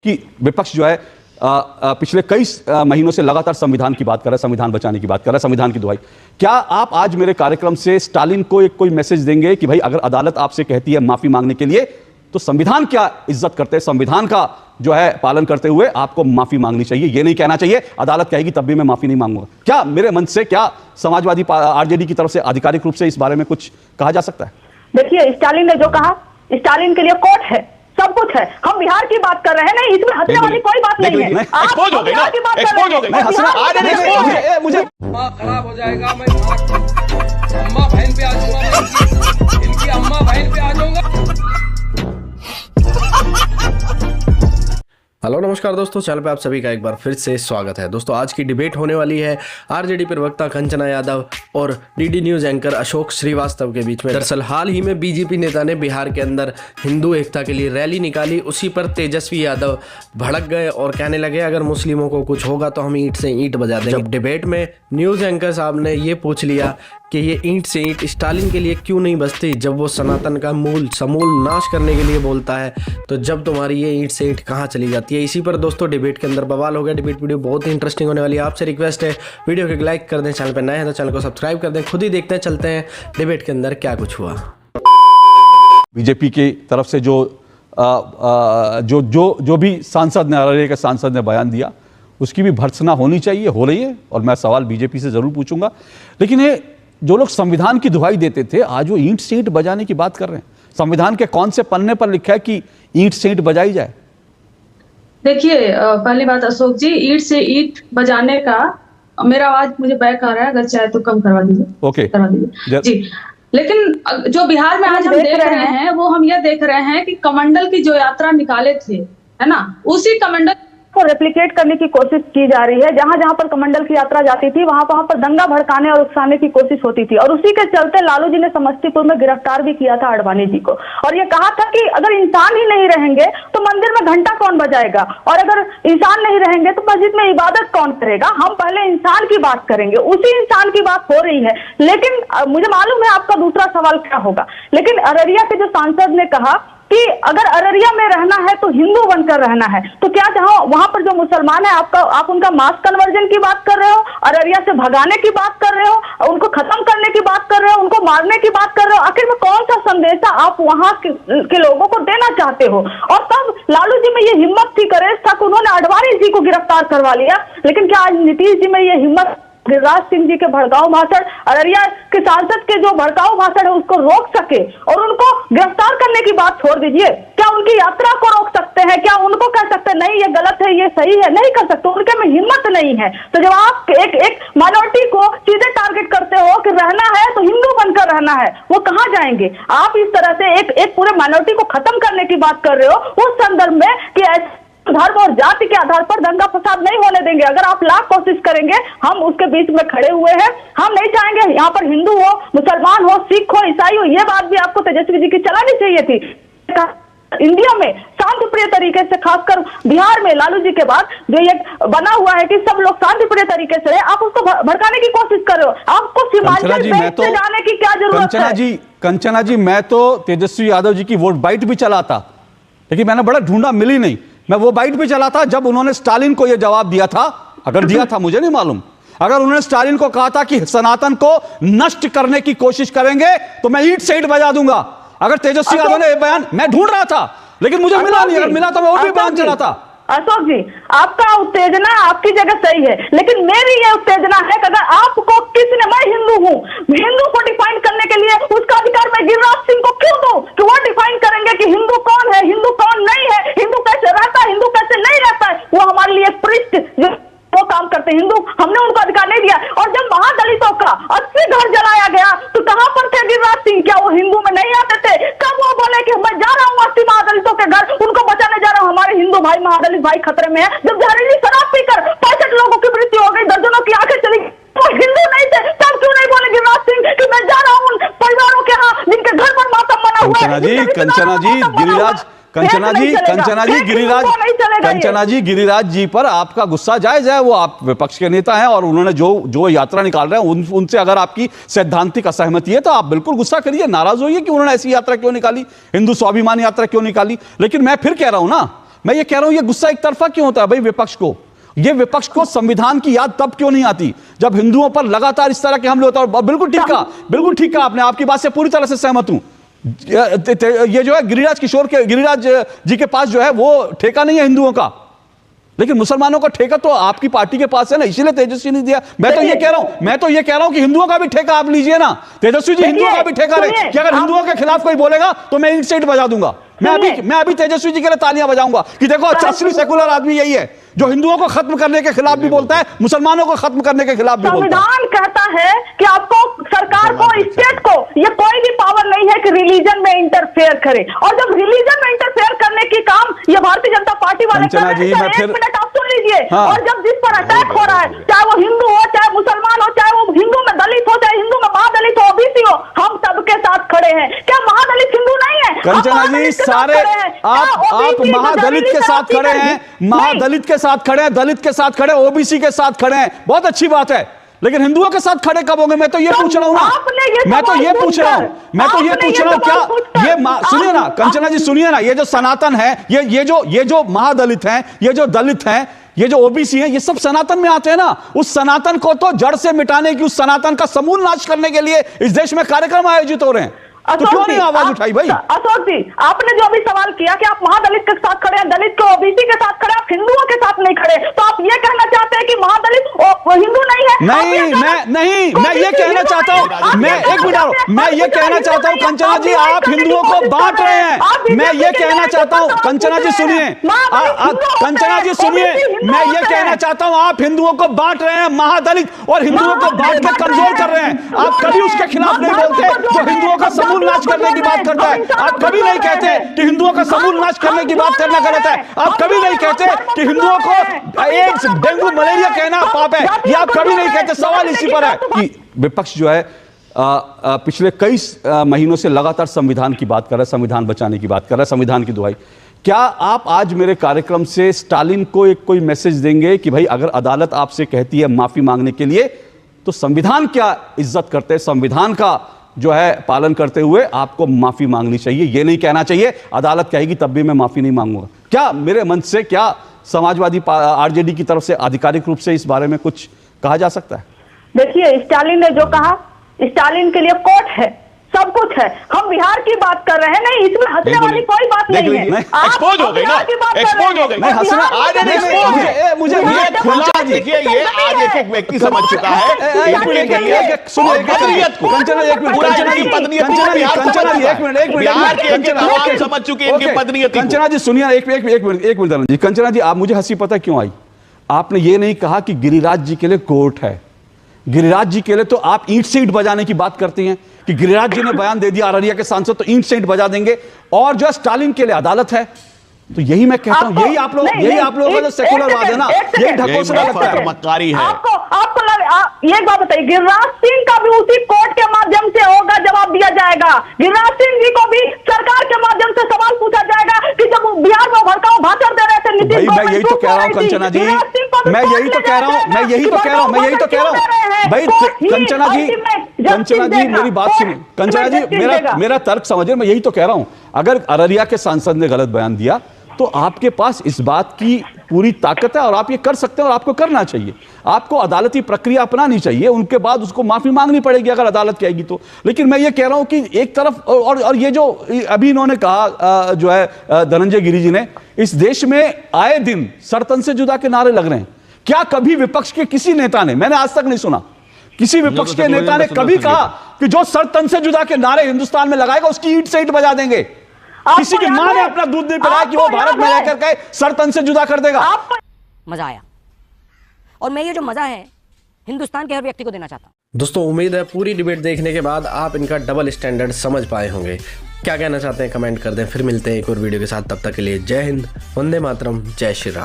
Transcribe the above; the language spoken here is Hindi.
कि विपक्ष जो है पिछले कई महीनों से लगातार संविधान की बात कर रहा है, संविधान बचाने की बात कर रहा है, संविधान की दुहाई। क्या आप आज मेरे कार्यक्रम से स्टालिन को एक कोई मैसेज देंगे कि भाई अगर अदालत आपसे कहती है माफी मांगने के लिए तो संविधान क्या इज्जत करते हैं, संविधान का जो है पालन करते हुए आपको माफी मांगनी चाहिए, ये नहीं कहना चाहिए अदालत कहेगी तब भी मैं माफी नहीं मांगूंगा। क्या मेरे मन से, क्या समाजवादी आरजेडी की तरफ से आधिकारिक रूप से इस बारे में कुछ कहा जा सकता है? देखिए, स्टालिन ने जो कहा, स्टालिन के लिए कोर्ट है, सब कुछ है। हम बिहार की बात कर रहे हैं, नहीं इसमें हंसने वाली कोई बात नहीं है। एक्सपोज हो गई ना, एक्सपोज हो गई। मुझे खराब हो जाएगा, मैं अम्मा बहन पे आ जाऊंगा, इनकी अम्मा बहन पे आ जाऊंगा। हेलो नमस्कार दोस्तों, चैनल पे आप सभी का एक बार फिर से स्वागत है। दोस्तों आज की डिबेट होने वाली है आरजेडी प्रवक्ता कंचना यादव और DD news anchor Ashok Srivastava के बीच में। दरअसल हाल ही में बीजेपी नेता ने बिहार के अंदर हिंदू एकता के लिए रैली निकाली, उसी पर तेजस्वी यादव भड़क गए और कहने लगे अगर मुस्लिमों को कुछ होगा तो हम ईंट से ईंट बजा देंगे। जब डिबेट में न्यूज़ एंकर साहब ने ये पूछ लिया कि ये ईंट से ईंट स्टालिन के लिए क्यों नहीं बजती जब वो सनातन का मूल समूल नाश करने के लिए बोलता है, तो जब तुम्हारी ये ईंट से ईंट कहाँ चली जाती है। इसी पर दोस्तों डिबेट के अंदर बवाल हो गया। डिबेट वीडियो बहुत ही इंटरेस्टिंग होने वाली है। आपसे रिक्वेस्ट है वीडियो को लाइक कर दें, चैनल पर नए हैं तो चैनल को सब्सक्राइब कर दें। खुद ही देखते हैं, चलते हैं डिबेट के अंदर क्या कुछ हुआ। बीजेपी की तरफ से जो भी सांसद ने, अररिया के सांसद ने बयान दिया उसकी भी भर्त्सना होनी चाहिए, हो रही है, और मैं सवाल बीजेपी से जरूर पूछूंगा। लेकिन ये जो लोग संविधान की दुहाई देते थे आज वो ईंट से ईंट बजाने की बात कर रहे हैं। संविधान के कौन से पन्ने पर लिखा है कि ईंट से ईंट बजाई जाए? देखिए, पहली बात अशोक जी, ईंट से ईंट बजाने का, मेरा आवाज मुझे बैक आ रहा है, अगर चाहे तो कम करवा दीजिए। ओके, करवा दीजिए जी। लेकिन जो बिहार में आज हम देख रहे हैं वो हम ये देख रहे हैं कि कमंडल की जो यात्रा निकाले थे, है ना, उसी कमंडल को रेप्लिकेट करने की कोशिश की जा रही है। जहां जहां पर कमंडल की यात्रा जाती थी वहां पर दंगा भड़काने और उकसाने की कोशिश होती थी, और उसी के चलते लालू जी ने समस्तीपुर में गिरफ्तार भी किया था आडवाणी जी को, और ये कहा था कि अगर इंसान ही नहीं रहेंगे तो मंदिर में घंटा कौन बजाएगा, और अगर इंसान नहीं रहेंगे तो मस्जिद में इबादत कौन करेगा। हम पहले इंसान की बात करेंगे, उसी इंसान की बात हो रही है। लेकिन मुझे मालूम है आपका दूसरा सवाल क्या होगा, लेकिन अररिया के जो सांसद ने कहा कि अगर अररिया में रहना है तो हिंदू बनकर रहना है, तो क्या जहां वहां पर जो मुसलमान है आप उनका मास कन्वर्जन की बात कर रहे हो, अररिया से भगाने की बात कर रहे हो, उनको खत्म करने की बात कर रहे हो, उनको मारने की बात कर रहे हो? आखिर में कौन सा संदेशा आप वहां के लोगों को देना चाहते हो? और तब लालू जी में ये हिम्मत थी, करेज था कि उन्होंने आडवाणी जी को गिरफ्तार करवा लिया। लेकिन क्या आज नीतीश जी में ये हिम्मत, गिरिराज सिंह जी के भड़काऊ भाषण, अररिया के सांसद के जो भड़काऊ भाषण है उसको रोक सके और उनको गिरफ्तार करने की बात छोड़ दीजिए? क्या उनकी यात्रा को रोक सकते हैं? क्या उनको कह सकते हैं नहीं ये गलत है ये सही है? नहीं कर सकते, उनके में हिम्मत नहीं है। तो जब आप एक माइनॉरिटी को सीधे टारगेट करते हो कि रहना है तो हिंदू बनकर रहना है, वो कहाँ जाएंगे? आप इस तरह से एक पूरे माइनॉरिटी को खत्म करने की बात कर रहे हो उस संदर्भ में कि धर्म और जाति के आधार पर दंगा फसाद नहीं होने देंगे। अगर आप लाख कोशिश करेंगे, हम उसके बीच में खड़े हुए हैं। हम नहीं चाहेंगे यहाँ पर हिंदू हो, मुसलमान हो, सिख हो, ईसाई हो। ये बात भी आपको तेजस्वी जी की चलानी चाहिए थी। इंडिया में शांति प्रिय तरीके से, खासकर बिहार में लालू जी के बाद जो ये बना हुआ है कि सब लोग शांति प्रिय तरीके से, आप उसको भड़काने की कोशिश कर रहे हो। आपको सीमांचल से जाने की क्या जरूरत है? कंचना जी, मैं तो तेजस्वी यादव जी की वोट बाइट भी चला था, लेकिन मैंने बड़ा ढूंढा, मिली नहीं। मैं वो बाइट भी चला था जब उन्होंने स्टालिन को यह जवाब दिया था, अगर दिया था मुझे नहीं मालूम। अगर उन्होंने स्टालिन को कहा था कि सनातन को नष्ट करने की कोशिश करेंगे तो मैं ईंट से ईंट बजा दूंगा, अगर तेजस्वी यादव ने बयान, मैं ढूंढ रहा था लेकिन मुझे मिला नहीं, अगर मिला तो मैं और भी बयान चला था। अशोक जी, आपका उत्तेजना आपकी जगह सही है, लेकिन मेरी ये उत्तेजना है कि अगर आपको किसी ने, मैं हिंदू हूँ, हिंदू को डिफाइन करने के लिए उसका अधिकार मैं गिरिराज सिंह को क्यों दूं कि वो डिफाइन करेंगे कि हिंदू कौन है, हिंदू कौन नहीं है, हिंदू कैसे रहता है, हिंदू कैसे नहीं रहता है। वो हमारे लिए पृष्ठ जो वो काम करते हैं हिंदू, हमने उनको अधिकार नहीं दिया। और जब महादलितों का 80 घर जलाया गया तो कहां पर थे गिरिराज सिंह? क्या वो हिंदू में नहीं आते थे? कब वो बोले कि मैं जा रहा हूँ 80 महादलितों के घर, उनको बचाने जा रहा हूँ, हमारे हिंदू भाई, महादलित भाई खतरे में है? जब जहरीली शराब पीकर 65 लोगों की मृत्यु हो गई, दर्जनों की आंखें चली गई, तो हिंदू नहीं थे, तब क्यों नहीं बोले गिरिराज सिंह कि मैं जा रहा हूँ उन परिवारों के यहाँ जिनके घर पर मातम बना हुआ है? कंचना जी, गिरिराज जी पर आपका गुस्सा जायज है, वो आप विपक्ष के नेता हैं और उन्होंने जो यात्रा निकाल रहे हैं उनसे अगर आपकी सैद्धांतिक असहमति है तो आप बिल्कुल गुस्सा करिए, नाराज होइए कि उन्होंने ऐसी यात्रा क्यों निकाली, हिंदू स्वाभिमान यात्रा क्यों निकाली। लेकिन मैं फिर कह रहा हूं ना, मैं ये कह रहा हूं, ये गुस्सा एक तरफा क्यों होता है भाई विपक्ष को? ये विपक्ष को संविधान की याद तब क्यों नहीं आती जब हिंदुओं पर लगातार इस तरह के हमले होते हैं? और बिल्कुल ठीक कहा, बिल्कुल ठीक कहा आपने, आपकी बात से पूरी तरह से सहमत हूं। ये जो है गिरिराज जी के पास जो है वो ठेका नहीं है हिंदुओं का, लेकिन मुसलमानों का ठेका तो आपकी पार्टी के पास है ना, इसीलिए तेजस्वी ने दिया। मैं तो ये कह रहा हूं कि हिंदुओं का भी ठेका आप लीजिए ना। तेजस्वी जी हिंदुओं का भी ठेका ले कि अगर हिंदुओं के खिलाफ कोई बोलेगा तो मैं ईंट से ईंट बजा दूंगा। मैं अभी तेजस्वी जी के लिए तालियां बजाऊंगा कि देखो असली सेकुलर आदमी यही है जो हिंदुओं को खत्म करने के खिलाफ भी बोलता है, मुसलमानों को खत्म करने के खिलाफ भी बोलता है। संविधान कहता है कि आपको सरकार को, स्टेट को ये कोई भी पावर नहीं है कि रिलीजन में इंटरफेयर करे, और जब रिलीजन में इंटरफेयर करने की काम ये भारतीय जनता पार्टी वाले कर रहे हैं, एक मिनट आप सुन लीजिए। और जब जिस पर अटैक हो रहा है, चाहे वो हिंदू हो, चाहे मुसलमान हो, चाहे वो हिंदू में दलित हो, चाहे हिंदू में महादलित हो, ओबीसी हो, हम सबके साथ खड़े हैं। क्या महादलित हिंदू नहीं है? कंचना जी सारे आप महादलित के साथ खड़े हैं, महादलित के साथ खड़े हैं, दलित के साथ खड़े, ओबीसी के साथ खड़े हैं, बहुत अच्छी बात है, लेकिन हिंदुओं के साथ खड़े कब होंगे? मैं तो ये पूछ रहा हूं ना, मैं तो ये पूछ रहा हूं क्या ये सुनिए ना कंचना जी, सुनिए ना, ये जो सनातन है, ये जो महादलित हैं, ये जो दलित हैं, ये जो ओबीसी हैं, ये सब सनातन में आते हैं ना। उस सनातन को तो जड़ से मिटाने की, उस सनातन का समूल नाश करने के लिए इस देश में कार्यक्रम आयोजित हो रहे हैं, तो क्यों नहीं आवाज उठाई भाई? अशोक जी, आपने जो अभी सवाल किया कि आप महादलित के साथ खड़े हैं, दलित के, ओबीसी के साथ खड़े, आप हिंदुओं के साथ नहीं खड़े, तो आप ये कहना चाहते हैं कि महादलित हिंदू नहीं है? मैं ये कहना चाहता हूं, मैं ये कहना चाहता हूं कंचना जी, आप हिंदुओं को बांट रहे हैं। मैं ये कहना चाहता हूं, कंचना जी सुनिए, कंचना जी सुनिए, मैं ये कहना चाहता हूं, आप हिंदुओं को बांट रहे हैं, महादलित और हिंदुओं को बांट के कमजोर कर रहे हैं। आप कभी उसके खिलाफ नहीं बोलते जो हिंदुओं का समूल नाश करने की बात करता है। आप कभी नहीं कहते कि हिंदुओं का समूल नाश करने की बात करना गलत है। आप कभी नहीं कहते कि हिंदुओं को एड्स, डेंगू, मलेरिया कहना पाप है। ये आप कभी नहीं कहते। सवाल इसी पर है कि विपक्ष जो है पिछले कई महीनों से लगातार संविधान की बात कर रहा है, संविधान बचाने की बात कर रहा है, संविधान की दुहाई। क्या आप आज मेरे कार्यक्रम से स्टालिन को एक कोई मैसेज देंगे कि भाई अगर अदालत आपसे कहती है माफी मांगने के लिए, तो संविधान क्या इज्जत करते हैं, संविधान का जो है पालन करते हुए आपको माफी मांगनी चाहिए, ये नहीं कहना चाहिए अदालत कहेगी तब भी मैं माफी नहीं मांगूंगा? क्या मेरे मन से, क्या समाजवादी आरजेडी की तरफ से आधिकारिक रूप से इस बारे में कुछ कहा जा सकता है? देखिए, स्टालिन ने जो कहा, स्टालिन के लिए कोर्ट है, सब कुछ है। हम बिहार की बात कर रहे हैं, नहीं इसमें हंसने वाली कोई बात नहीं है। एक्सपोज हो गई ना, एक्सपोज हो गई। नहीं हंसना, मुझे देखिए, ये आज एक व्यक्ति समझ चुका है समझ चुके इनकी पत्नीयत। कंचना जी सुनिए, एक मिनट जी। कंचना जी, आप मुझे हंसी पता क्यों आई? आपने ये नहीं कहा कि गिरिराज जी के लिए कोर्ट है। गिरिराज जी के लिए तो आप ईंट से ईंट बजाने की बात करती हैं कि गिरिराज जी ने बयान दे दिया अररिया के सांसद तो ईंट से ईंट बजा देंगे, और जो स्टालिन के लिए अदालत है। तो यही मैं कहता हूं, यही आप लोगों का जो सेकुलरवाद है ना, यही ढकोसला लगता है, चमत्कारी है। आपको ये बात बताइए, गिरिराज सिंह का भी उसी कोर्ट के माध्यम से होगा, जवाब दिया जाएगा। गिरिराज सिंह जी को भी सरकार के माध्यम से सवाल पूछा जाएगा कि जब बिहार में भड़काऊ भाषण दे रहे थे नीतीश भाई, मैं यही तो कह रहा हूं कंचना जी, मैं यही तो कह रहा हूं भाई। कंचना जी मेरी बात सुनिए, कंचना जी मेरा तर्क समझिए, मैं यही तो कह रहा हूं, अगर अररिया के सांसद ने गलत बयान दिया तो आपके पास इस बात की पूरी ताकत है और आप ये कर सकते हैं और आपको करना चाहिए। आपको अदालती प्रक्रिया अपनानी चाहिए, उनके बाद उसको माफी मांगनी पड़ेगी अगर अदालत कहेगी तो। लेकिन मैं ये कह रहा हूं कि एक तरफ और ये जो अभी इन्होंने कहा जो है धनंजय गिरी जी ने, इस देश में आए दिन सरतन से जुदा के नारे लग रहे हैं। क्या कभी विपक्ष के किसी नेता ने, मैंने आज तक नहीं सुना किसी विपक्ष के नेता ने कभी कहा कि जो सरतन से जुदा के नारे हिंदुस्तान में लगाएगा उसकी ईंट से ईंट बजा देंगे? किसी की मां ने अपना दूध नहीं पिलाया कि वो भारत में रहकर के सरतन से जुदा कर देगा। मजा आया, और मैं ये जो मजा है हिंदुस्तान के हर व्यक्ति को देना चाहता हूं। दोस्तों, उम्मीद है पूरी डिबेट देखने के बाद आप इनका डबल स्टैंडर्ड समझ पाए होंगे। क्या कहना चाहते हैं कमेंट कर दें। फिर मिलते हैं एक और वीडियो के साथ, तब तक के लिए जय हिंद, वंदे मातरम, जय श्री राम।